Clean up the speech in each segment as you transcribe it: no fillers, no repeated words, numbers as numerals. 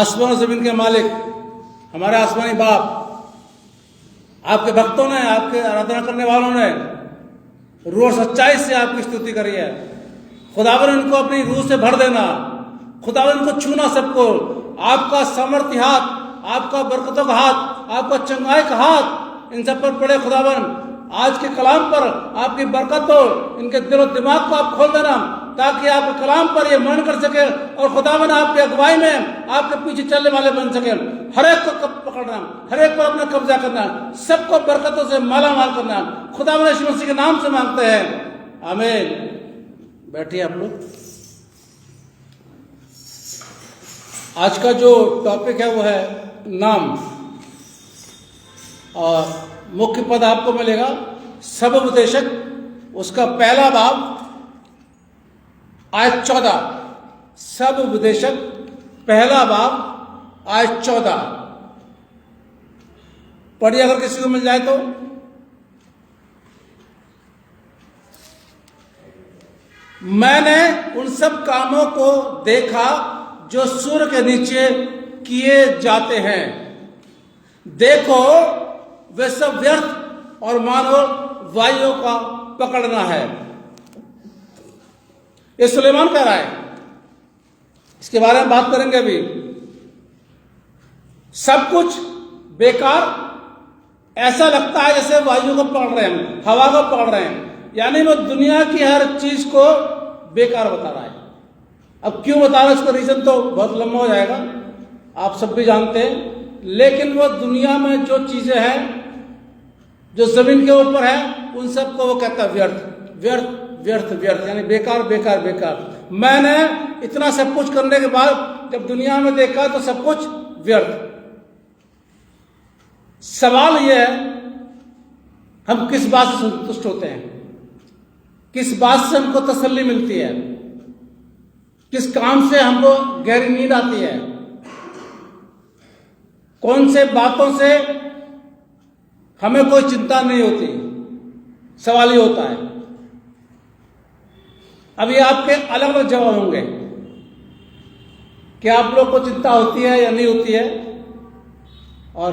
आसमान और जमीन के मालिक, हमारे आसमानी बाप, आपके भक्तों ने, आपके आराधना करने वालों ने रूह और सच्चाई से आपकी स्तुति करी है। खुदावन इनको अपनी रूह से भर देना, खुदावन इनको छूना सबको, आपका सामर्थ्य हाथ, आपका बरकतों का हाथ, आपका चंगाई का हाथ इन सब पर पड़े। खुदावन आज के कलाम पर आपकी बरकत हो, इनके दिल और दिमाग को आप खोल देना ताकि आपके कलाम पर ये मन कर सके और खुदावन आपकी अगुवाई में आपके पीछे चलने वाले बन सके। हर एक को पकड़ना, हर एक पर अपना कब्जा करना, सबको बरकतों से माला माल करना, खुदावन यीशु मसीह के नाम से मांगते हैं, आमीन। बैठिए आप लोग। आज का जो टॉपिक है वो है नाम, और मुख्य पद आपको मिलेगा सब उपदेशक, उसका पहला बाब आयत 14। सब उपदेशक पहला बाब आयत 14 पढ़िए अगर किसी को मिल जाए तो। मैंने उन सब कामों को देखा जो सूर्य के नीचे किए जाते हैं, देखो वे सब व्यर्थ और मानो वायुओं का पकड़ना है। ये सुलेमान कह रहा है, इसके बारे में बात करेंगे अभी। सब कुछ बेकार ऐसा लगता है जैसे वायु को पकड़ रहे हैं, हवा को पकड़ रहे हैं, यानी वो दुनिया की हर चीज को बेकार बता रहा है। अब क्यों बता रहा है उसका रीजन तो बहुत लंबा हो जाएगा, आप सब भी जानते हैं, लेकिन वो दुनिया में जो चीजें हैं जो जमीन के ऊपर है उन सबको वो कहता है व्यर्थ व्यर्थ व्यर्थ व्यर्थ, यानी बेकार बेकार बेकार। मैंने इतना सब कुछ करने के बाद जब दुनिया में देखा तो सब कुछ व्यर्थ। सवाल यह है, हम किस बात से संतुष्ट होते हैं, किस बात से हमको तसल्ली मिलती है, किस काम से हमको गहरी नींद आती है, कौन से बातों से हमें कोई चिंता नहीं होती। सवाल ये होता है। अब ये आपके अलग अलग जवाब होंगे कि आप लोग को चिंता होती है या नहीं होती है, और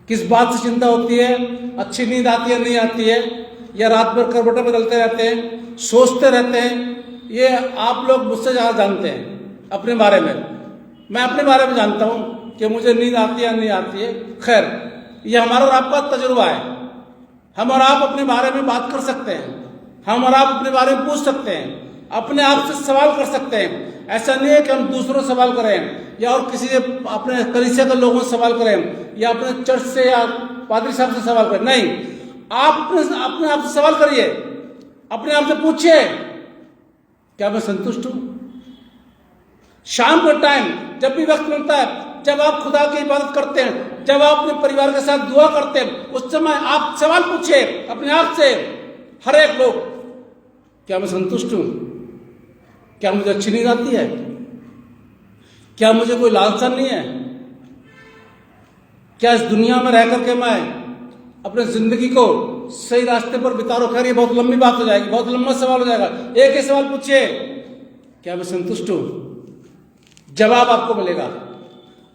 किस बात से चिंता होती है, अच्छी नींद आती है नहीं आती है, या रात भर करवटें बदलते रहते हैं, सोचते रहते हैं। ये आप लोग मुझसे ज़्यादा जानते हैं अपने बारे में। मैं अपने बारे में जानता हूं कि मुझे नींद आती है या नहीं आती है। खैर, ये हमारा और आपका तजुर्बा है। हम और आप अपने बारे में बात कर सकते हैं, हम और आप अपने बारे में पूछ सकते हैं, अपने आप से सवाल कर सकते हैं। ऐसा नहीं है कि हम दूसरों से सवाल करें या और किसी अपने कलीसिया के लोगों से सवाल करें या अपने चर्च से या पादरी साहब से सवाल करें। नहीं, आप अपने आप से सवाल करिए, अपने आप से पूछिए, क्या मैं संतुष्ट हूं? शाम के टाइम जब भी वक्त मिलता है, जब आप खुदा की इबादत करते हैं, जब आप अपने परिवार के साथ दुआ करते हैं, उस समय आप सवाल पूछिए अपने आप से, हर एक लोग, क्या मैं संतुष्ट हूं? क्या मुझे अच्छी नींद आती है? क्या मुझे कोई लालसा नहीं है? क्या इस दुनिया में रह करके मैं अपने जिंदगी को सही रास्ते पर बिता रहा हूं? खैर, ये बहुत लंबी बात हो जाएगी, बहुत लंबा सवाल हो जाएगा। एक ही सवाल पूछिए, क्या मैं संतुष्ट हूं? जवाब आपको मिलेगा,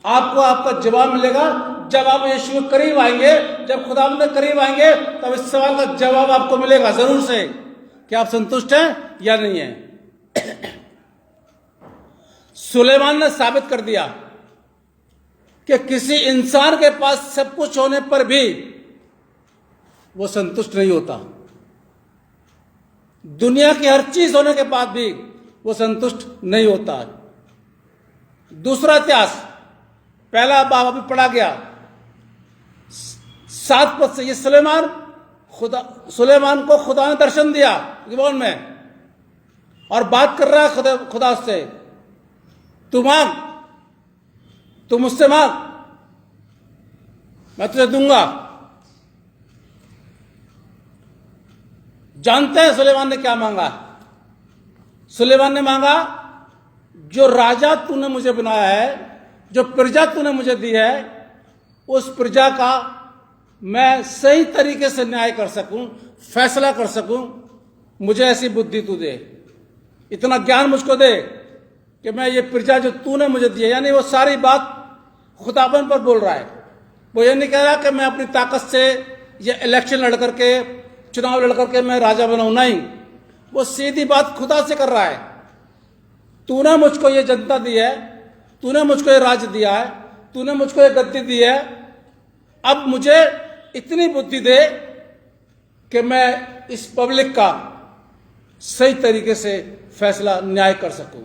आपको आपका जवाब मिलेगा जब आप यीशु के करीब आएंगे, जब खुदा के करीब आएंगे, तब इस सवाल का जवाब आपको मिलेगा जरूर से, कि आप संतुष्ट हैं या नहीं है। सुलेमान ने साबित कर दिया कि किसी इंसान के पास सब कुछ होने पर भी वो संतुष्ट नहीं होता। दुनिया की हर चीज होने के बाद भी वो संतुष्ट नहीं होता। दूसरा इतिहास, पहला बाब अभी पढ़ा गया 7 पद से। ये सुलेमान को खुदा ने दर्शन दिया गिबोन में, और बात कर रहा है खुदा से, तू मांग, तू मुझसे मांग, मैं तुझे दूंगा। जानते हैं सुलेमान ने क्या मांगा? सुलेमान ने मांगा, जो राजा तूने मुझे बनाया है, जो प्रजा तूने मुझे दी है, उस प्रजा का मैं सही तरीके से न्याय कर सकूं, फैसला कर सकूं, मुझे ऐसी बुद्धि तू दे, इतना ज्ञान मुझको दे कि मैं ये प्रजा जो तूने मुझे दी है, यानी वो सारी बात खुदाबंद पर बोल रहा है। वो ये नहीं कह रहा कि मैं अपनी ताकत से ये इलेक्शन लड़ करके, चुनाव लड़ करके मैं राजा बनाऊं, नहीं, वो सीधी बात खुदा से कर रहा है। तूने मुझको ये जनता दी है, तूने मुझको ये राज्य दिया है, तूने मुझको ये गद्दी दी है, अब मुझे इतनी बुद्धि दे कि मैं इस पब्लिक का सही तरीके से फैसला न्याय कर सकूं।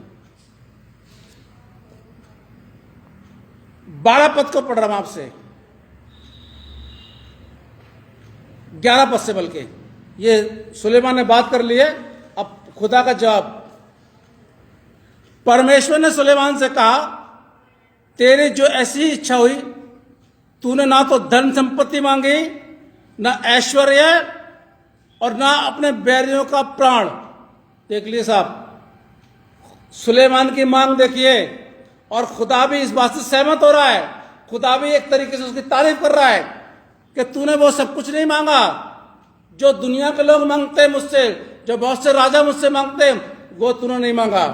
12 पद को पढ़ रहा हूं आपसे, 11 पद से, बल्कि ये सुलेमान ने बात कर ली है। अब खुदा का जवाब, परमेश्वर ने सुलेमान से कहा, तेरी जो ऐसी इच्छा हुई, तूने ना तो धन संपत्ति मांगी, ना ऐश्वर्य, और ना अपने बैरियों का प्राण। देख लिए साहब, सुलेमान की मांग देखिए, और खुदा भी इस बात से सहमत हो रहा है। खुदा भी एक तरीके से उसकी तारीफ कर रहा है कि तूने वो सब कुछ नहीं मांगा जो दुनिया के लोग मांगते हैं मुझसे, जो बहुत से राजा मुझसे मांगते हैं, वो तूने नहीं मांगा।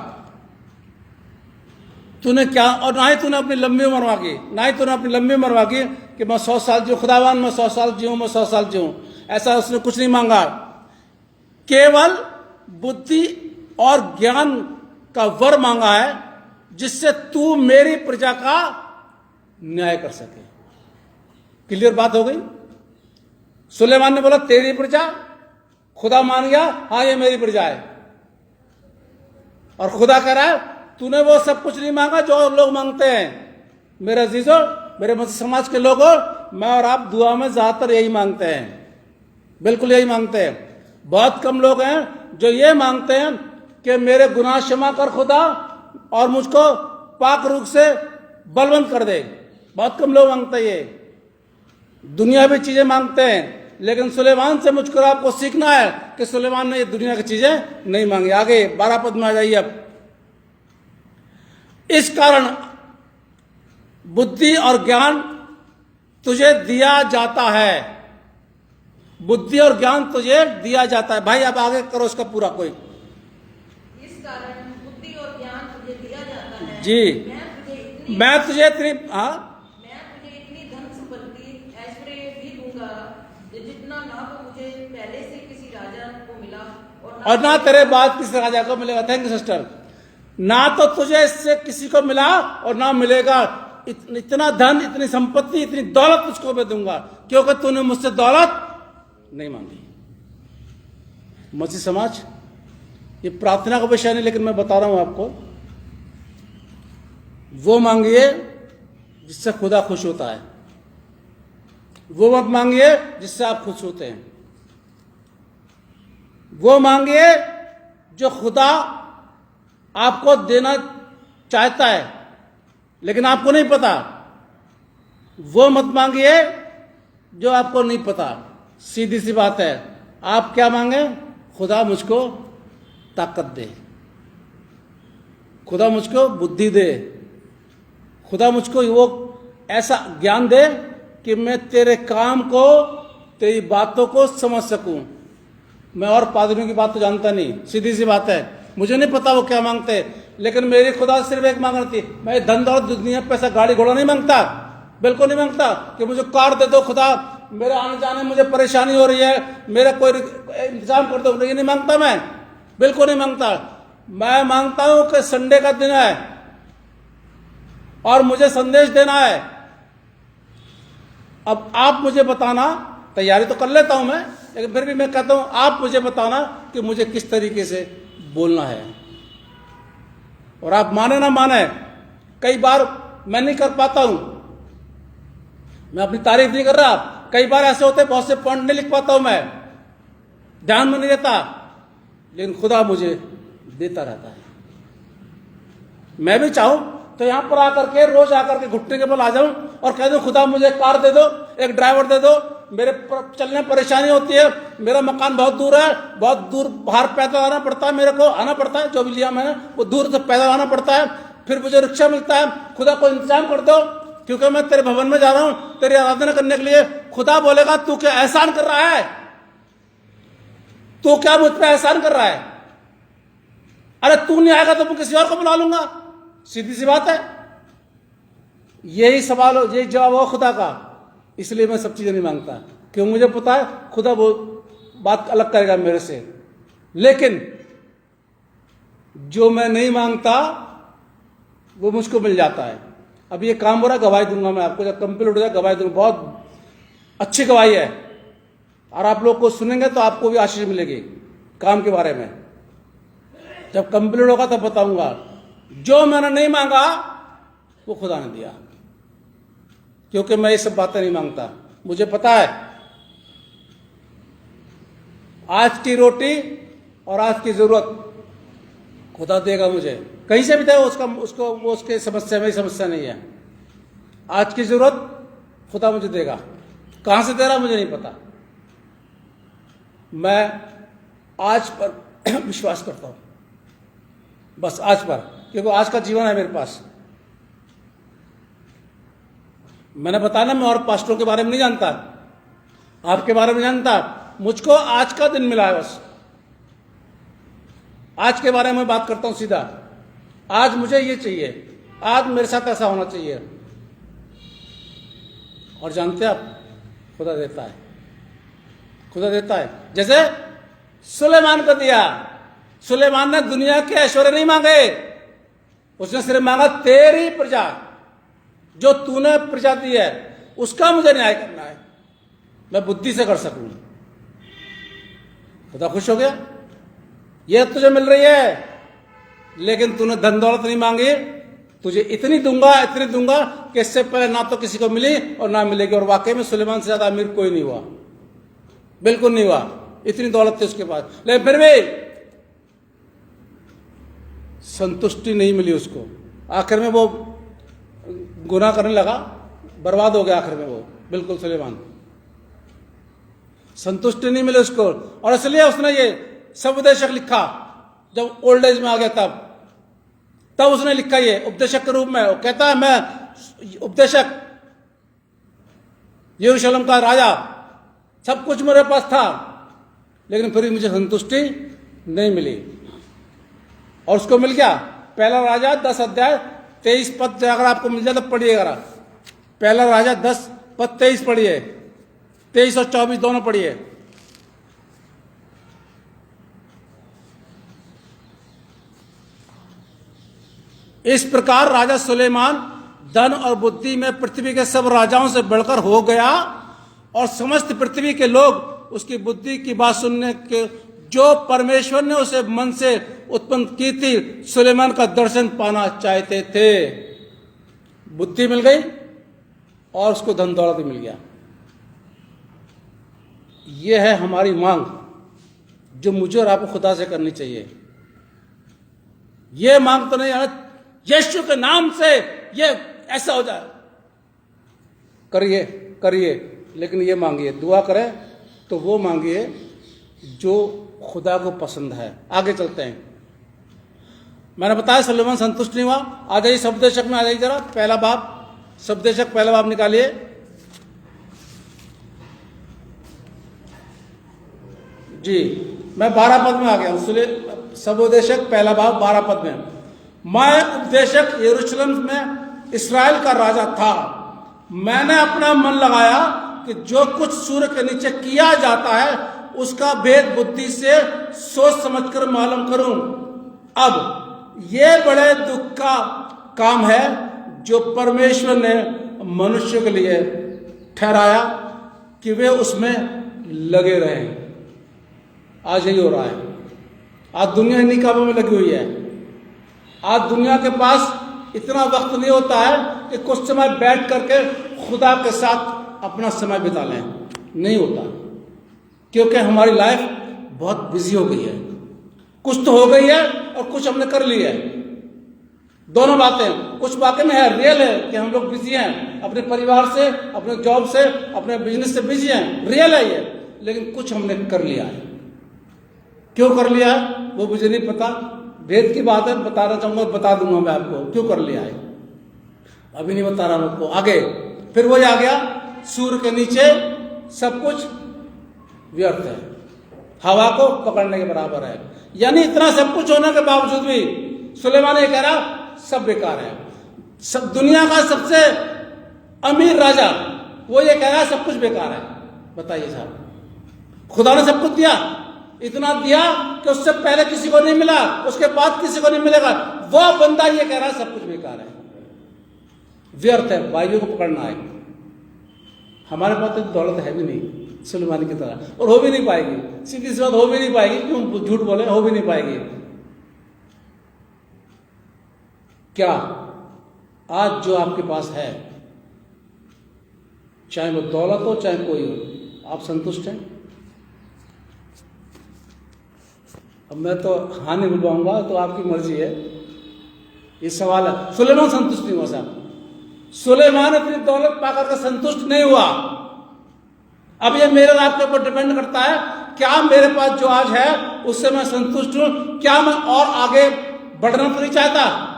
तूने क्या, और ना ही तूने अपनी लंबी उम्र मांगी, ना ही तूने अपनी लंबी उम्र मांगी कि मैं 100 साल जीऊं, खुदावान मैं 100 साल जीऊं, मैं 100 साल जीऊं, ऐसा उसने कुछ नहीं मांगा। केवल बुद्धि और ज्ञान का वर मांगा है, जिससे तू मेरी प्रजा का न्याय कर सके। क्लियर बात हो गई। सुलेमान ने बोला तेरी प्रजा, खुदा मान गया हाँ ये मेरी प्रजा है, और खुदा कह रहा है तूने वो सब कुछ नहीं मांगा जो लोग मांगते हैं। मेरे अजीजों, मेरे मसीह समाज के लोगों, मैं और आप दुआ में ज्यादातर यही मांगते हैं, बिल्कुल यही मांगते हैं। बहुत कम लोग हैं जो ये मांगते हैं कि मेरे गुनाह क्षमा कर खुदा, और मुझको पाक रूप से बलवंत कर दे। बहुत कम लोग मांगते हैं ये, दुनियावी चीजें मांगते हैं। लेकिन सुलेमान से मुझको आपको सीखना है कि सुलेमान ने ये दुनिया की चीजें नहीं मांगी। आगे 12 पद में आ जाइए। अब इस कारण बुद्धि और ज्ञान तुझे दिया जाता है, बुद्धि और ज्ञान तुझे दिया जाता है। भाई अब आगे करो इसका पूरा कोई। इस कारण बुद्धि और ज्ञान तुझे दिया जाता है। जी, मैं तुझे इतनी धन संपत्ति ऐश्वर्य भी दूंगा, जितना ना तो मुझे पहले से किसी राजा को मिला और ना तेरे बाद किसी राजा को मिलेगा। Thank you sister. ना तो तुझे इससे किसी को मिला और ना मिलेगा। इतना धन, इतनी संपत्ति, इतनी दौलत तुझको मैं दूंगा, क्योंकि तूने मुझसे दौलत नहीं मांगी। मसीह समाज, ये प्रार्थना का विषय नहीं, लेकिन मैं बता रहा हूं आपको, वो मांगिए जिससे खुदा खुश होता है, वो मत मांगिए जिससे आप खुश होते हैं। वो मांगिए जो खुदा आपको देना चाहता है लेकिन आपको नहीं पता। वो मत मांगिए जो आपको नहीं पता। सीधी सी बात है। आप क्या मांगे? खुदा मुझको ताकत दे, खुदा मुझको बुद्धि दे, खुदा मुझको वो ऐसा ज्ञान दे कि मैं तेरे काम को, तेरी बातों को समझ सकूं। मैं और पादरियों की बात तो जानता नहीं, सीधी सी बात है, मुझे नहीं पता वो क्या मांगते, लेकिन मेरी खुदा सिर्फ एक मांग रही थी। मैं धन दौलत दुनिया पैसा गाड़ी घोड़ा नहीं मांगता, बिल्कुल नहीं मांगता कि मुझे कार दे दो खुदा, मेरे आने जाने में मुझे परेशानी हो रही है, मेरा कोई इंतजाम कर दो, ये नहीं मांगता मैं, बिल्कुल नहीं मांगता। मैं मांगता हूं कि संडे का दिन है और मुझे संदेश देना है। अब आप मुझे बताना, तैयारी तो कर लेता हूं मैं, लेकिन फिर भी मैं कहता हूं आप मुझे बताना कि मुझे किस तरीके से बोलना है। और आप माने ना माने, कई बार मैं नहीं कर पाता हूं, मैं अपनी तारीफ नहीं कर रहा, कई बार ऐसे होते बहुत से पॉइंट नहीं लिख पाता हूं, मैं ध्यान में नहीं रहता, लेकिन खुदा मुझे देता रहता है। मैं भी चाहूं तो यहां पर आकर के, रोज आकर के घुटने के बल आ जाऊं और कह दूं खुदा मुझे कार दे दो, एक ड्राइवर दे दो, मेरे चलने में परेशानी होती है, मेरा मकान बहुत दूर है, बहुत दूर बाहर पैदल आना पड़ता है, मेरे को आना पड़ता है, जो भी लिया मैंने वो दूर से पैदल आना पड़ता है, फिर मुझे रिक्शा मिलता है, खुदा को इंतजाम कर दो क्योंकि मैं तेरे भवन में जा रहा हूं तेरी आराधना करने के लिए। खुदा बोलेगा तू क्या एहसान कर रहा है, तू क्या मुझ पर एहसान कर रहा है? अरे तू नहीं आएगा तो मैं किसी और को बुला लूंगा, सीधी सी बात है। यही सवाल यही जवाब हो खुदा का। इसलिए मैं सब चीजें नहीं मांगता, क्योंकि मुझे पता है खुदा वो बात अलग करेगा मेरे से। लेकिन जो मैं नहीं मांगता वो मुझको मिल जाता है। अब ये काम हो रहा है, गवाही दूंगा मैं आपको, जब कंप्लीट हो जाए गवाही दूंगा। बहुत अच्छी गवाही है, और आप लोग को सुनेंगे तो आपको भी आशीष मिलेगी काम के बारे में। जब कंप्लीट होगा तब बताऊंगा। जो मैंने नहीं मांगा वो खुदा ने दिया, क्योंकि मैं ये सब बातें नहीं मांगता। मुझे पता है आज की रोटी और आज की जरूरत खुदा देगा मुझे, कहीं से भी देगा। उसके समस्या में समस्या नहीं है। आज की जरूरत खुदा मुझे देगा, कहां से दे रहा मुझे नहीं पता। मैं आज पर विश्वास करता हूं, बस आज पर, क्योंकि आज का जीवन है मेरे पास। मैंने बताया ना, मैं और पास्टरों के बारे में नहीं जानता, आपके बारे में जानता। मुझको आज का दिन मिला है, बस आज के बारे में बात करता हूं सीधा। आज मुझे ये चाहिए, आज मेरे साथ ऐसा होना चाहिए। और जानते हैं आप, खुदा देता है, खुदा देता है। जैसे सुलेमान को दिया। सुलेमान ने दुनिया के ऐश्वर्य नहीं मांगे, उसने सिर्फ मांगा तेरी प्रजा, जो तूने प्रजा दी है उसका मुझे न्याय करना है, मैं बुद्धि से कर सकूं। खुदा खुश हो गया, यह तुझे मिल रही है, लेकिन तूने धन दौलत नहीं मांगी। तुझे इतनी दूंगा कि इससे पहले ना तो किसी को मिली और ना मिलेगी। और वाकई में सुलेमान से ज्यादा अमीर कोई नहीं हुआ, बिल्कुल नहीं हुआ। इतनी दौलत थी उसके पास, लेकिन फिर भी संतुष्टि नहीं मिली उसको। आखिर में वो गुनाह करने लगा, बर्बाद हो गया आखिर में वो, बिल्कुल सुलेमान। संतुष्टि नहीं मिली उसको, और इसलिए उसने ये सब उपदेशक लिखा। जब ओल्ड एज में आ गया तब उसने लिखा ये उपदेशक के रूप में। वो कहता है मैं उपदेशक, यरूशलेम का राजा, सब कुछ मेरे पास था, लेकिन फिर भी मुझे संतुष्टि नहीं मिली। और उसको मिल गया पहला राजा 10 अध्याय 23 पद, अगर आपको मिल जाए तो पढ़िएगा। पहला राजा 10 पद 23 पढ़िए, 23 और 24 दोनों पढ़िए। इस प्रकार राजा सुलेमान धन और बुद्धि में पृथ्वी के सब राजाओं से बढ़कर हो गया, और समस्त पृथ्वी के लोग उसकी बुद्धि की बात सुनने के, जो परमेश्वर ने उसे मन से उत्पन्न की थी, सुलेमान का दर्शन पाना चाहते थे। बुद्धि मिल गई और उसको धन दौलत भी मिल गया। यह है हमारी मांग, जो मुझे और आपको खुदा से करनी चाहिए। यह मांग तो नहीं है यीशु के नाम से ये ऐसा हो जाए, करिए, लेकिन ये मांगिए, दुआ करें तो वो मांगिए जो खुदा को पसंद है। आगे चलते हैं। मैंने बताया सुलेमान संतुष्ट नहीं हुआ। आ जाइए सबदेशक में, आ जाइए जरा, पहला बाब, सबदेशक पहला बाब निकालिए। जी, मैं 12 पद में आ गया हूं। सबदेशक पहला बाब 12 पद में। मैं उपदेशक यरूशलेम में इस्राएल का राजा था। मैंने अपना मन लगाया कि जो कुछ सूर्य के नीचे किया जाता है उसका भेद बुद्धि से सोच समझकर मालूम करूं। अब ये बड़े दुख का काम है जो परमेश्वर ने मनुष्य के लिए ठहराया कि वे उसमें लगे रहें। आज यही हो रहा है। आज दुनिया इन्हीं कामों में लगी हुई है। आज दुनिया के पास इतना वक्त नहीं होता है कि कुछ समय बैठ करके खुदा के साथ अपना समय बिता लें, नहीं होता, क्योंकि हमारी लाइफ बहुत बिजी हो गई है। कुछ तो हो गई है और कुछ हमने कर ली है, दोनों बातें। कुछ वाकई में है, रियल है कि हम लोग बिजी हैं, अपने परिवार से, अपने जॉब से, अपने बिजनेस से बिजी हैं, रियल है ये। लेकिन कुछ हमने कर लिया है। क्यों कर लिया है वो मुझे नहीं पता, भेद की बात है, बताना चाहूंगा, बता दूंगा मैं आपको क्यों कर लिया है, अभी नहीं बता रहा हूं आपको। आगे फिर वही आ गया, सूर्य के नीचे सब कुछ व्यर्थ है, हवा को पकड़ने के बराबर है। यानी इतना सब कुछ होने के बावजूद भी सुलेमान ये कह रहा सब बेकार है। सब दुनिया का सबसे अमीर राजा वो ये कह रहा है सब कुछ बेकार है। बताइए साहब, खुदा ने सब कुछ दिया, इतना दिया कि उससे पहले किसी को नहीं मिला, उसके बाद किसी को नहीं मिलेगा। वो बंदा ये कह रहा है सब कुछ बेकार है, व्यर्थ है, बाइयों को पकड़ना है। हमारे पास तो दौलत है भी नहीं सुलेमानी की तरह, और हो भी नहीं पाएगी। सीधी सी बात, हो भी नहीं पाएगी। क्यों झूठ बोले, हो भी नहीं पाएगी। क्या आज जो आपके पास है, चाहे वो दौलत हो चाहे कोई हो, आप संतुष्ट हैं? अब मैं तो हाँ नहीं बुलवाऊंगा, तो आपकी मर्जी है। ये सवाल है। सुलेमान संतुष्ट नहीं हुआ साहब। सुलेमान अपनी दौलत पाकर के संतुष्ट नहीं हुआ। अब ये मेरे और आपके ऊपर डिपेंड करता है, क्या मेरे पास जो आज है उससे मैं संतुष्ट हूं? क्या मैं और आगे बढ़ना तो नहीं चाहता?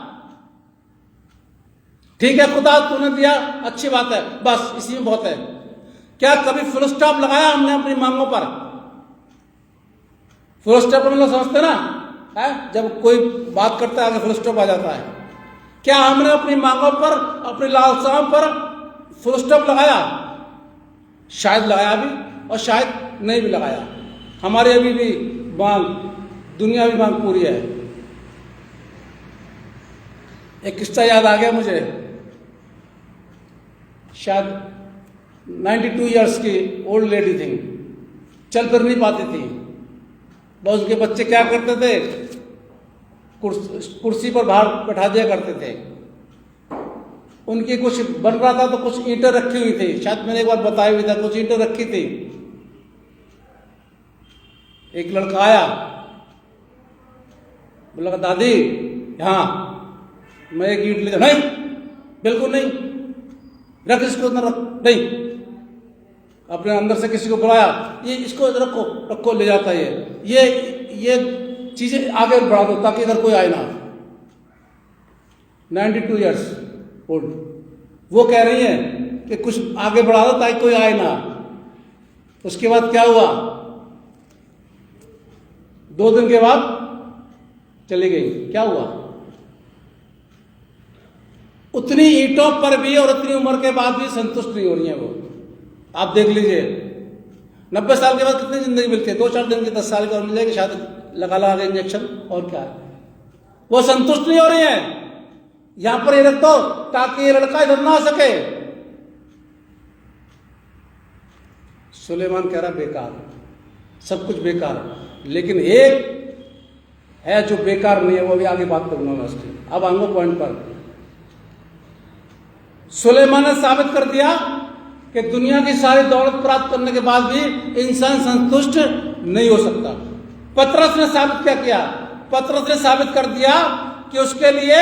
ठीक है, खुदा तूने दिया, अच्छी बात है, बस इसी में बहुत है। क्या कभी फुल स्टॉप लगाया हमने अपनी मांगों पर? फुल स्टॉप हम लोग समझते ना है, जब कोई बात करता है आगे फुल स्टॉप आ जाता है। क्या हमने अपनी मांगों पर, अपनी लालसाओं पर फुल स्टॉप लगाया? शायद लगाया भी और शायद नहीं भी लगाया। हमारी अभी भी मांग, दुनिया भी मांग पूरी है। एक किस्सा याद आ गया मुझे, शायद 92 इयर्स की ओल्ड लेडी थी, चल फिर नहीं पाती थी। बस उसके बच्चे क्या करते थे, कुर्सी पर बाहर बैठा दिया करते थे। उनकी कुछ बन रहा था तो कुछ ईंटें रखी हुई थी, शायद मैंने एक बार बताया हुई था, कुछ ईंटें रखी थी। एक लड़का आया, बोला दादी हाँ, मैं एक ईंट ले जाऊं। नहीं, बिल्कुल नहीं, रख इसको अंदर, रख। नहीं, अपने अंदर से किसी को बुलाया, ये इसको रखो, रखो, ले जाता है ये चीजें आगे बढ़ा दो ताकि इधर कोई आए ना। 92 इयर्स ओल्ड, वो कह रही है कि कुछ आगे बढ़ा दो ताकि कोई आए ना। उसके बाद क्या हुआ, 2 दिन के बाद चली गई। क्या हुआ, उतनी ईंटों पर भी और उतनी उम्र के बाद भी संतुष्ट नहीं हो रही है वो। आप देख लीजिए, 90 साल के बाद कितनी जिंदगी मिलती है? 2-4 दिन की, 10 साल की और मिल जाएगी शायद, लगा के इंजेक्शन, और क्या है। वो संतुष्ट नहीं हो रही है। यहां पर ये रख दो ताकि ये लड़का इधर ना आ सके। सुलेमान कह रहा बेकार, सब कुछ बेकार। लेकिन एक है जो बेकार नहीं है, वो भी आगे बात करूंगा मैं उसकी। अब आऊंगा पॉइंट पर। सुलेमान ने साबित कर दिया कि दुनिया की सारी दौलत प्राप्त करने के बाद भी इंसान संतुष्ट नहीं हो सकता। पतरस ने साबित क्या किया? पतरस ने साबित कर दिया कि उसके लिए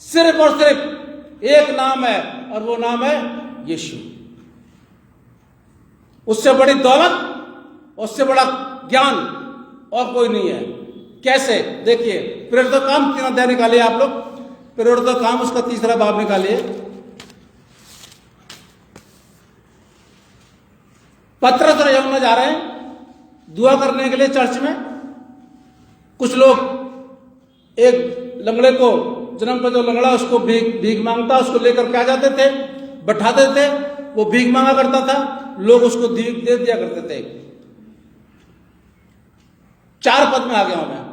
सिर्फ और सिर्फ एक नाम है, और वो नाम है यीशु। उससे बड़ी दौलत, उससे बड़ा ज्ञान और कोई नहीं है। कैसे? देखिए, प्रेरितों का काम 3 अध्याय निकालिए आप लोग। प्रेरितों का काम उसका 3रा बाब निकालिए। पतरस और यूहन्ना जा रहे हैं दुआ करने के लिए चर्च में। कुछ लोग, एक लंगड़े को, जन्म पर जो लंगड़ा उसको भीख मांगता, उसको लेकर के आ जाते थे, बैठाते थे, वो भीख मांगा करता था, लोग उसको दे दिया करते थे। 4 पद में आ गया हूं मैं।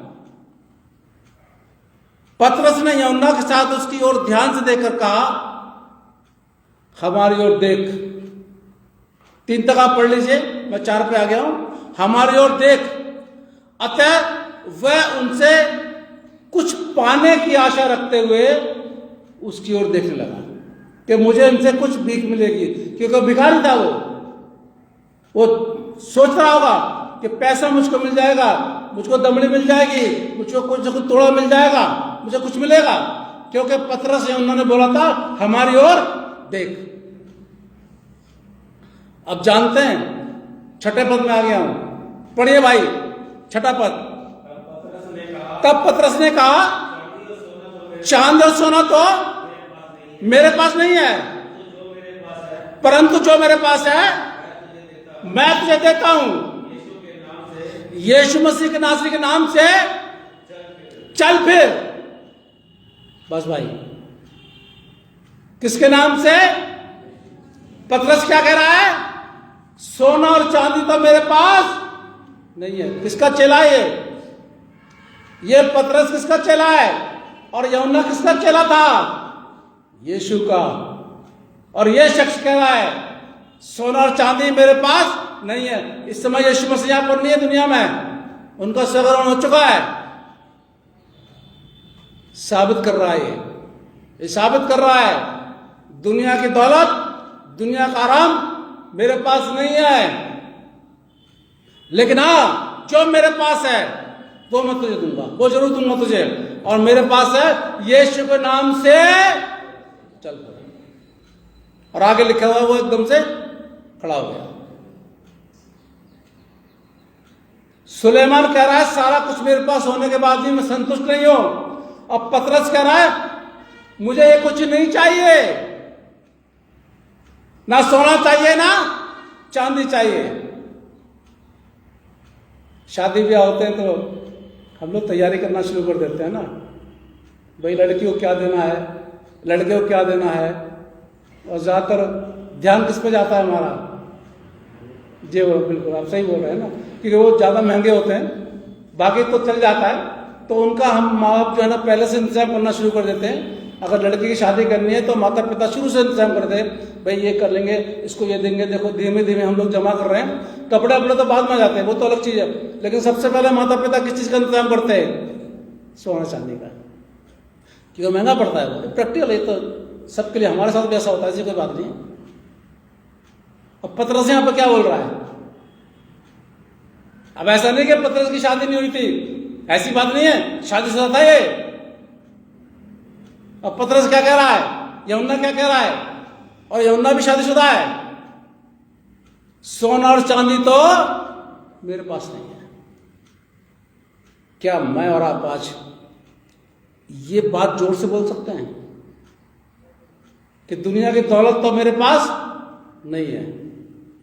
पतरस ने यूहन्ना के साथ उसकी ओर ध्यान से देखकर कहा, हमारी ओर देख। 3 तक आप पढ़ लीजिए, मैं 4 पे आ गया हूं। हमारी ओर देख। अतः वह उनसे कुछ पाने की आशा रखते हुए उसकी ओर देखने लगा कि मुझे इनसे कुछ भीख मिलेगी, क्योंकि भिखारी था वो सोच रहा होगा कि पैसा मुझको मिल जाएगा, मुझको दमड़ी मिल जाएगी, मुझको कुछ तोड़ा मिल जाएगा, मुझे कुछ मिलेगा, क्योंकि पतरस से उन्होंने बोला था हमारी ओर देख। अब जानते हैं, 6ठे पद में आ गया हूं, पढ़िए भाई, 6ठा पद। तब पतरस ने कहा, चांदी और सोना तो मेरे पास नहीं है, परंतु जो मेरे पास है मैं तुझे देता हूं। यीशु मसीह के नासरी के नाम से चल फिर। बस भाई, किसके नाम से? पतरस क्या कह रहा है? सोना और चांदी तो मेरे पास नहीं है। किसका चेला है ये पतरस किसका चेला है? और यूहन्ना किसका चेला था? यीशु का। और ये शख्स कह रहा है सोना और चांदी मेरे पास नहीं है। इस समय यीशु मसीह यहां पर नहीं है दुनिया में, उनका स्वर्गरोहण हो चुका है। साबित कर रहा है ये साबित कर रहा है दुनिया की दौलत, दुनिया का आराम मेरे पास नहीं है, लेकिन हाँ जो मेरे पास है वो मैं तुझे दूंगा, वो जरूर दूंगा तुझे। और मेरे पास है यीशु के नाम से चल पड़े। और आगे लिखा हुआ वो एकदम से खड़ा हो गया। सुलेमान कह रहा है सारा कुछ मेरे पास होने के बाद भी मैं संतुष्ट नहीं हूं। अब पतरस कह रहा है मुझे ये कुछ नहीं चाहिए, ना सोना चाहिए ना चांदी चाहिए। शादी ब्याह होते हैं तो हम लोग तैयारी करना शुरू कर देते हैं ना, भाई लड़की को क्या देना है, लड़के को क्या देना है। और ज्यादातर ध्यान किस पे जाता है हमारा? जी वो बिल्कुल आप सही बोल रहे हैं ना, क्योंकि वो ज्यादा महंगे होते हैं। बाकी तो चल जाता है, तो उनका हम माँ बाप जो है ना पहले से इंतजाम करना शुरू कर देते हैं। अगर लड़की की शादी करनी है तो माता पिता शुरू से इंतजाम कर दे, भाई ये कर लेंगे, इसको ये देंगे, देखो धीमे धीमे हम लोग जमा कर रहे हैं। कपड़े अपने तो बाद में जाते हैं, वो तो अलग चीज है, लेकिन सबसे पहले माता पिता किस चीज का इंतजाम करते हैं? सोना चांदी का, क्योंकि महंगा पड़ता है। वो प्रैक्टिकल है, तो सबके लिए, हमारे साथ भी ऐसा होता है, ऐसी कोई बात नहीं। अब पतरस यहाँ पर क्या बोल रहा है? अब ऐसा नहीं कि पतरस की शादी नहीं हुई थी, ऐसी बात नहीं है, शादीशुदा था ये। अब पतरस क्या कह रहा है? यूहन्ना क्या कह रहा है? और यूहन्ना भी शादीशुदा है। सोना और चांदी तो मेरे पास नहीं है। क्या मैं और आप आज ये बात जोर से बोल सकते हैं कि दुनिया की दौलत तो मेरे पास नहीं है?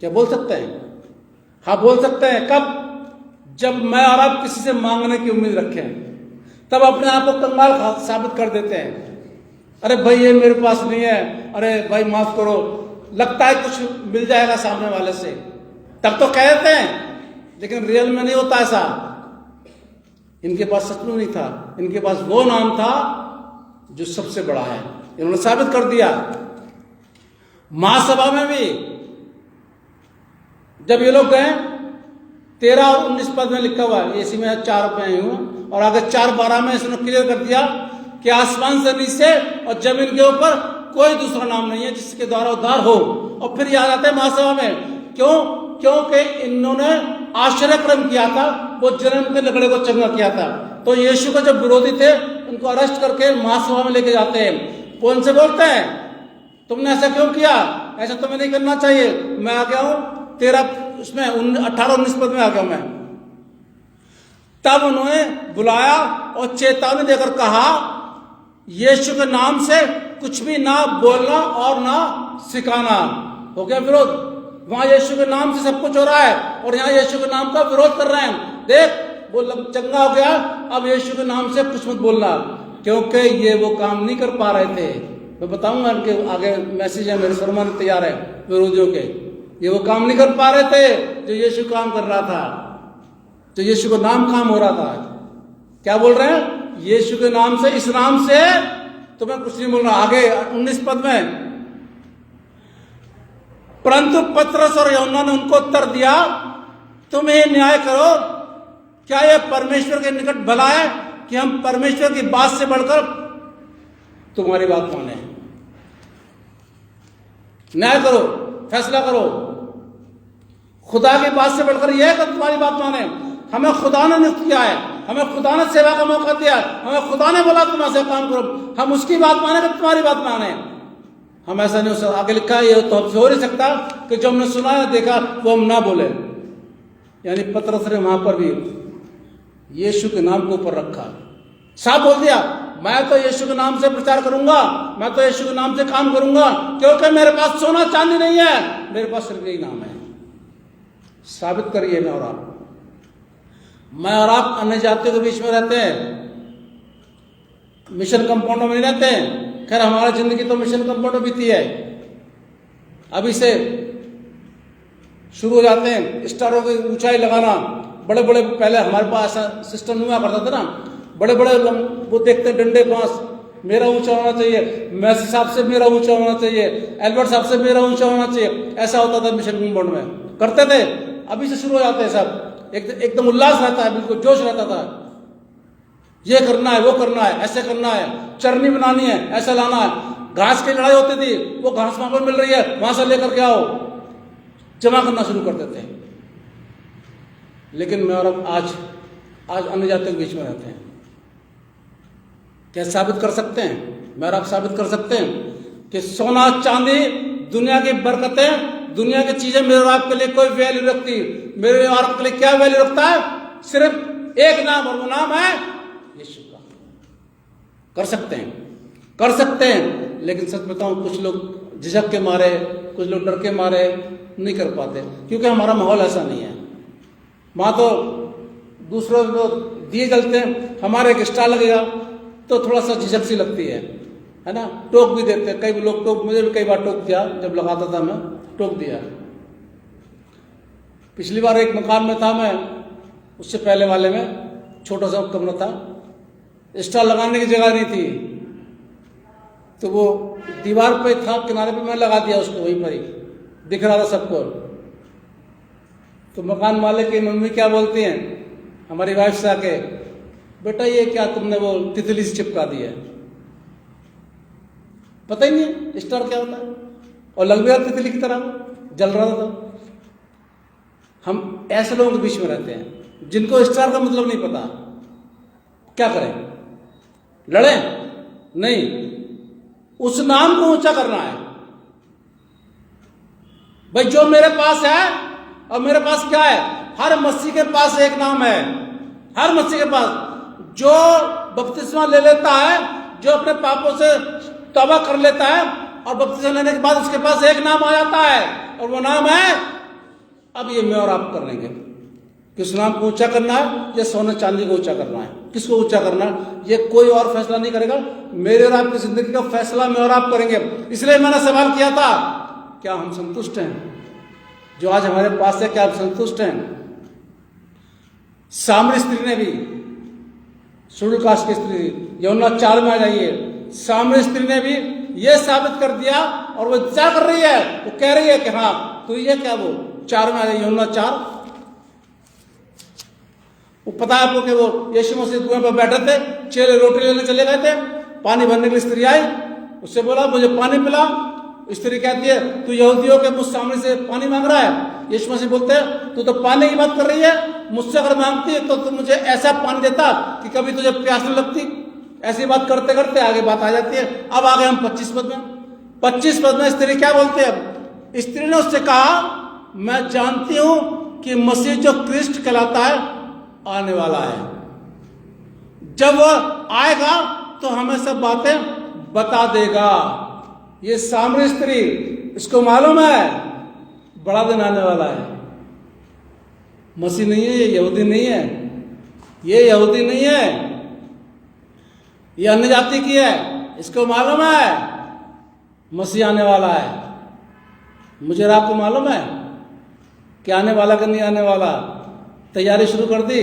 क्या बोल सकते हैं? हाँ बोल सकते हैं। कब? जब मैं और आप किसी से मांगने की उम्मीद रखें, तब अपने आप को कंगाल साबित कर देते हैं। अरे भाई ये मेरे पास नहीं है, अरे भाई माफ करो, लगता है कुछ मिल जाएगा सामने वाले से, तब तो कह देते हैं, लेकिन रियल में नहीं होता ऐसा। इनके पास सचमुच नहीं था, इनके पास वो नाम था जो सबसे बड़ा है। इन्होंने साबित कर दिया। महासभा में भी जब ये लोग गए, 13 और 19 पद में लिखा हुआ है, इसी में 4 पे आई हूं, और आगे 4:12 में इसने क्लियर कर दिया कि आसमान से नीचे और जमीन के ऊपर कोई दूसरा नाम नहीं है जिसके द्वारा उद्धार हो। और फिर याद आता है महासभा में, क्यों? क्योंकि इन्होंने आश्चर्य क्रम किया था, वो जन्म के लकड़े को चंगा किया था। तो यीशु के जो विरोधी थे उनको अरेस्ट करके महासभा में लेके जाते हैं। वो उनसे बोलते हैं तुमने ऐसा क्यों किया, ऐसा तुम्हें नहीं करना चाहिए। मैं आ गया हूं 13 उसमें 18-19 पद में आ गया मैं। तब उन्होंने बुलाया और चेतावनी देकर कहा यीशु के नाम से कुछ भी ना बोलना और ना सिखाना। हो गया विरोध। वहां यीशु के नाम से सब कुछ हो रहा है और यहाँ यीशु के नाम का विरोध कर रहे हैं। देख वो चंगा हो गया, अब यीशु के नाम से कुछ मत बोलना, क्योंकि ये वो काम नहीं कर पा रहे थे। मैं बताऊंगा इनके आगे मैसेज है, मेरे सरमन तैयार है विरोधियों के। ये वो काम नहीं कर पा रहे थे जो यीशु काम कर रहा था, जो यीशु का नाम काम हो रहा था। क्या बोल रहे हैं? यीशु के नाम से, इस नाम से तुम्हें कुछ नहीं बोलना। आगे 19 पद में, परंतु पतरस और यूहन्ना ने उनको उत्तर दिया तुम ये न्याय करो, क्या यह परमेश्वर के निकट भला है कि हम परमेश्वर की बात से बढ़कर तुम्हारी बात माने? न्याय करो, फैसला करो। खुदा की बात से बढ़कर यह है कि तुम्हारी बात माने। हमें खुदा ने नियुक्त किया है, हमें खुदा ने सेवा का मौका दिया, हमें खुदा ने बोला तुम ऐसे काम करो, हम उसकी बात माने कि तुम्हारी बात माने। हम ऐसा नहीं हो सकता। आगे लिखा है ये तो हमसे हो नहीं सकता कि जो हमने सुना है देखा वो हम ना बोले। यानी पतरस ने वहां पर भी यीशु के नाम को ऊपर रखा, साफ बोल दिया मैं तो यीशु के नाम से प्रचार करूंगा, मैं तो यीशु के नाम से काम करूंगा, क्योंकि मेरे पास सोना चांदी नहीं है, मेरे पास सिर्फ यही नाम है। साबित करिए मैं और आप। मैं और आप अन्य जातियों के बीच में रहते हैं, मिशन कंपाउंड में नहीं रहते हैं। खैर हमारी जिंदगी तो मिशन कंपाउंड में बीती है। अभी से शुरू हो जाते हैं स्टारों की ऊंचाई लगाना। बड़े बड़े पहले हमारे पास ऐसा सिस्टम नहीं हुआ करता था ना, बड़े बड़े वो देखते हैं डंडे पास, मेरा ऊंचा होना चाहिए, मैसी साहब से मेरा ऊंचा होना चाहिए, एल्बर्ट साहब से मेरा ऊंचा होना चाहिए, ऐसा होता था मिशन कंपाउंड में करते थे। अभी से शुरू हो जाते हैं सब, एकदम उल्लास रहता है, बिल्कुल जोश रहता था, ये करना है वो करना है, ऐसे करना है, चरनी बनानी है, ऐसा लाना है। घास की लड़ाई होती थी, वो घास वहां पर मिल रही है, वहां से लेकर के आओ, जमा करना शुरू कर देते हैं। लेकिन मैं और आज अन्य जातियों के बीच में रहते हैं, क्या साबित कर सकते हैं? मैं और आप साबित कर सकते हैं कि सोना चांदी दुनिया की बरकतें, दुनिया की चीजें मेरे और आपके लिए कोई वैल्यू रखती। मेरे और आपके लिए क्या वैल्यू रखता है? सिर्फ एक नाम, और वो नाम है यीशु का। कर सकते हैं, लेकिन सच बताऊं कुछ लोग झिझक के मारे, कुछ लोग डर के मारे नहीं कर पाते, क्योंकि हमारा माहौल ऐसा नहीं है। वहां तो दूसरों को दिए जलते हैं, हमारे एक स्टार लगेगा तो थोड़ा सा झिझक सी लगती है ना, टोक भी देते हैं। कई लोग टोक, मुझे भी कई बार टोक दिया, जब लगाता था मैं टोक दिया। पिछली बार एक मकान में था मैं, उससे पहले वाले में छोटा सा कमरा था, स्टार लगाने की जगह नहीं थी, तो वो दीवार पे था, किनारे पे मैं लगा दिया उसको, वहीं पर ही दिख रहा था सबको। तो मकान मालिक की मम्मी क्या बोलती हैं हमारी वाइफ से आके, बेटा ये क्या तुमने वो तितली से चिपका दिया है? पता ही नहीं है स्टार क्या होता है, और लग भी रहा तितली की तरह जल रहा था। हम ऐसे लोगों के बीच में रहते हैं जिनको स्टार का मतलब नहीं पता। क्या करें? लड़े? नहीं, उस नाम को ऊंचा करना है। भाई जो मेरे पास है, और मेरे पास क्या है? हर मसीह के पास एक नाम है, हर मसीह के पास। जो बपतिस्मा ले लेता है, जो अपने पापों से तौबा कर लेता है, और बपतिस्मा लेने के बाद उसके पास एक नाम आ जाता है, और वो नाम है, अब ये मैं और आप कर लेंगे। किस नाम को ऊंचा करना है? या सोने चांदी को ऊंचा करना है? किसको ऊंचा करना है? ये कोई और फैसला नहीं करेगा, मेरे और आपकी जिंदगी का फैसला मैं और आप करेंगे। इसलिए मैंने सवाल किया था, क्या हम संतुष्ट हैं जो आज हमारे पास है? क्या आप संतुष्ट हैं? सामरी स्त्री ने भी, शेड्यूल कास्ट की स्त्री, यूहन्ना 4 में आ जाइए, सामरी स्त्री ने भी ये साबित कर दिया, और वो क्या कर रही है? वो कह रही है कि हाँ तो ये क्या, वो 4 में आ जाइए, यूहन्ना 4। वो पता है आपको कि वो यीशु मसीह कुएं पर बैठे थे, चेले रोटी लेने चले गए थे, पानी भरने के लिए स्त्री आई, उससे बोला मुझे पानी पिला। स्त्री कहती है तू यहूदियों के मुझ सामने से पानी मांग रहा है। यीशु मसीह बोलते हैं तू तो पानी की बात कर रही है, मुझसे अगर मांगती है तो तू मुझे ऐसा पानी देता कि कभी तुझे प्यास नहीं लगती। ऐसी बात करते करते आगे बात आ जाती है। अब आ गए हम 25 पद में। 25 पद में स्त्री क्या बोलती है? स्त्री ने उससे कहा मैं जानती हूं कि मसीह जो क्रिस्ट कहलाता है आने वाला है, जब वह आएगा तो हमें सब बातें बता देगा। ये सामरी स्त्री, इसको मालूम है बड़ा दिन आने वाला है। मसीह नहीं है, ये यहूदी नहीं है, ये यहूदी नहीं है, ये अन्य जाति की है। इसको मालूम है मसीह आने वाला है। मुझे और आपको मालूम है कि आने वाला कि नहीं आने वाला। तैयारी शुरू कर दी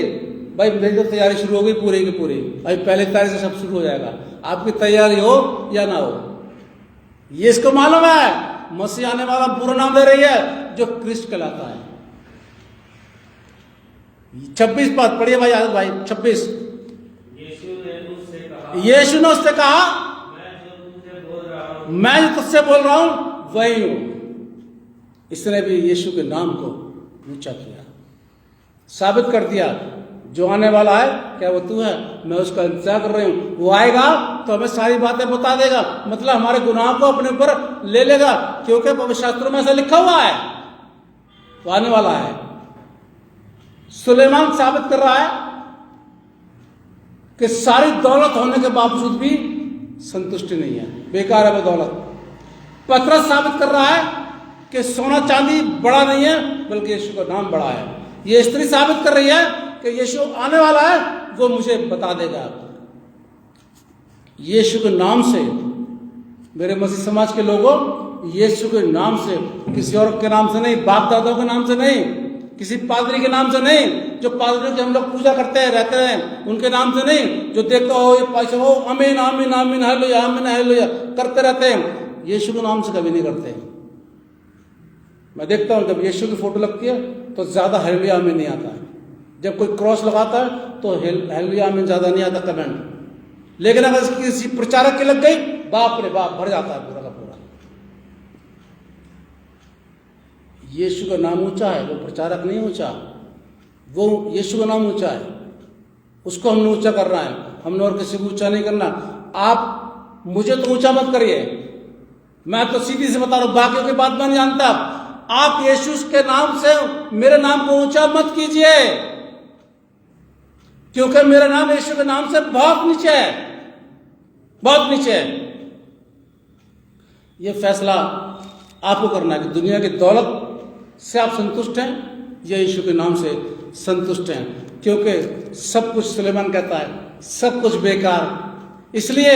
भाई, मेरी तो तैयारी शुरू हो गई पूरी की पूरी। अभी 1 तारीख से सब शुरू हो जाएगा। आपकी तैयारी हो या ना हो, ये इसको मालूम है मसीह आने वाला। पूरा नाम ले रही है जो क्रिस्ट कहलाता है। 26 पद पढ़िए भाई, आदत भाई 26। यीशु ने उससे कहा मैं जो तुझसे बोल रहा हूं वही हूं। इसने भी यीशु के नाम को ऊंचा किया, साबित कर दिया जो आने वाला है क्या वो तू है। मैं उसका इंतजार कर रही हूं, वो आएगा तो हमें सारी बातें बता देगा। मतलब हमारे गुनाहों को अपने ऊपर ले लेगा, क्योंकि पवित्र शास्त्रों में ऐसा लिखा हुआ है वो आने वाला है। सुलेमान साबित कर रहा है कि सारी दौलत होने के बावजूद भी संतुष्टि नहीं है, बेकार है वो दौलत। पतरस साबित कर रहा है कि सोना चांदी बड़ा नहीं है, बल्कि यीशु का नाम बड़ा है। ये स्त्री साबित कर रही है कि यीशु आने वाला है, वो मुझे बता देगा। यीशु के नाम से, मेरे मसीह समाज के लोगों, यीशु के नाम से, किसी और के नाम से नहीं, बाप दादाओं के नाम से नहीं, किसी पादरी के नाम से नहीं, जो पादरी की हम लोग पूजा करते हैं रहते हैं उनके नाम से नहीं, जो देखते हो ये पैसे हो आमीन आमीन आमीन हालेलुया आमीन हालेलुया करते रहते हैं, यीशु के नाम से कभी नहीं करते। मैं देखता हूं जब यीशु की फोटो लगती है तो ज्यादा हालेलुया आमीन नहीं आता है, जब कोई क्रॉस लगाता है तो हालेलुया आमीन ज्यादा नहीं आता कमेंट। लेकिन अगर किसी प्रचारक की लग गई, बाप रे बाप भर जाता है पूरा का पूरा। यीशु का नाम ऊंचा है, वो प्रचारक नहीं ऊंचा, वो यीशु का नाम ऊंचा है, उसको हमने ऊंचा करना है, हमने और किसी को ऊंचा नहीं करना। आप मुझे तो ऊंचा मत करिए, मैं तो सीधी से बता रहा हूं, बाकियों की बात मैं नहीं जानता। आप यीशु के नाम से मेरे नाम को ऊंचा मत कीजिए, क्योंकि मेरा नाम यीशु के नाम से बहुत नीचे है, बहुत नीचे है। यह फैसला आपको करना है कि दुनिया की दौलत से आप संतुष्ट हैं या यीशु के नाम से संतुष्ट हैं, क्योंकि सब कुछ सुलेमान कहता है सब कुछ बेकार। इसलिए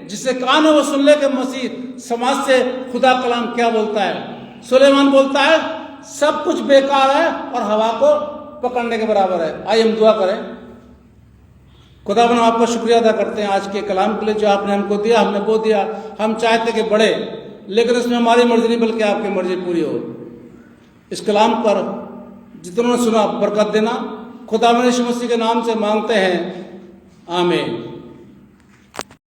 जिसे कान है वो सुन ले कि मसीह समाज से खुदा कलाम क्या बोलता है। सुलेमान बोलता है सब कुछ बेकार है और हवा को पकड़ने के बराबर है। आइए हम दुआ करें। खुदा बना आपका शुक्रिया अदा करते हैं आज के कलाम के लिए जो आपने हमको दिया, हमने वो दिया। हम चाहते कि बढ़े, लेकिन इसमें हमारी मर्जी नहीं बल्कि आपकी मर्जी पूरी हो। इस कलाम पर जितनों ने सुना बरकत देना, खुदा यीशु मसीह के नाम से मांगते हैं, आमीन।